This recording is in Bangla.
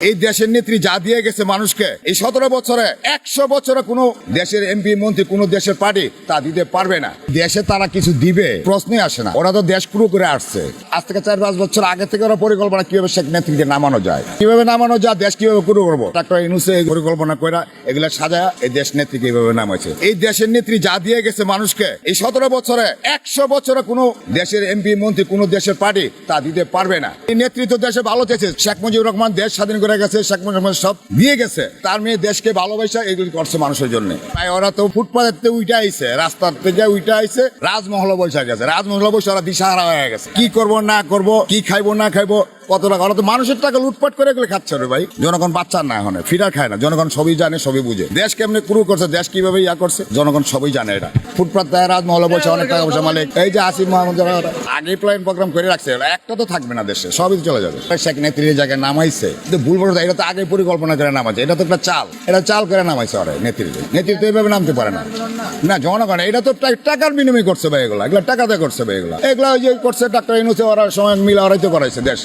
এই দেশের নেত্রী যা দিয়ে গেছে মানুষকে এই 17 বছরে 100 বছরে কোনো দেশের এমপি মন্ত্রী কোনো দেশের পার্টি তা দিতে পারবে না। দেশে তারা কিছু দিবে প্রশ্নই আসে না। ওরা তো দেশ পুরো করে আসছে। আজ থেকে 4-5 বছর আগে থেকে ওরা পরিকল্পনা কিভাবে শেখ নেত্রীকে নামানো যায়, কিভাবে নামানো যায়, দেশ কিভাবে শুরু করবো, ডাক্তার ইউনূসে এই পরিকল্পনা করে এগুলা সাজায় এই দেশ নেত্রীকে এইভাবে নামাইছে। এই দেশের নেত্রী যা দিয়ে গেছে মানুষকে এই 17 বছরে 100 বছরে কোনো দেশের এমপি মন্ত্রী কোনো দেশের পার্টি তা দিতে পারবে না। এই নেতৃত্ব দেশে ভালো চেয়েছে। শেখ মুজিবুর রহমান দেশ স্বাধীন করে গেছে, শেখ মুজিবুর রহমান সব দিয়ে গেছে, তার মেয়ে দেশকে ভালোবাসা এগুলি করছে মানুষের জন্য। তাই ওরা তো ফুটপাথে উইটা আইছে, রাস্তার থেকে উইটা আইছে, রাজমহলে বসে গেছে, রাজমহলে বসে ওরা দিশাহারা হয়ে গেছে। কি করবো না করবো, কি খাইবো না খাইবো, কত টাকা। ওরা তো মানুষের টাকা লুটপাট করে এগুলো খাচ্ছে রে ভাই। জনগণ বাচ্চা না এখন ফিরার খায় না, জনগণ সবই জানে, সবই বুঝে। দেশ কেমনে শুরু করছে, দেশ কিভাবে ইয়া করছে, জনগণ সবই জানে। এটা ফুটপাথ রাজমহলে বসে অনেক টাকা পয়সা মালিক। এই যে আসিফ মাহমুদ আগে প্ল্যান প্রোগ্রাম করে রাখছে, একটা তো থাকবে না দেশে, সবই চলে যাবে। শেখ নেত্রীর জায়গায় নামাইছে, কিন্তু ভুল বলতে এটা তো আগে পরিকল্পনা করে নামাইছে। এটা তো একটা চাল, এটা চাল করে নামাইছে ওরা নেতৃত্ব এইভাবে নামতে পারে না। না জনগণ এটা তো টাকার বিনিময় করছে ভাই, এগুলা টাকাতে করছে ভাই, এগুলা ওই যে করছে ডাক্তার ইউনূসে ওরা সময় মিলা ওরাই তো করাইছে দেশ।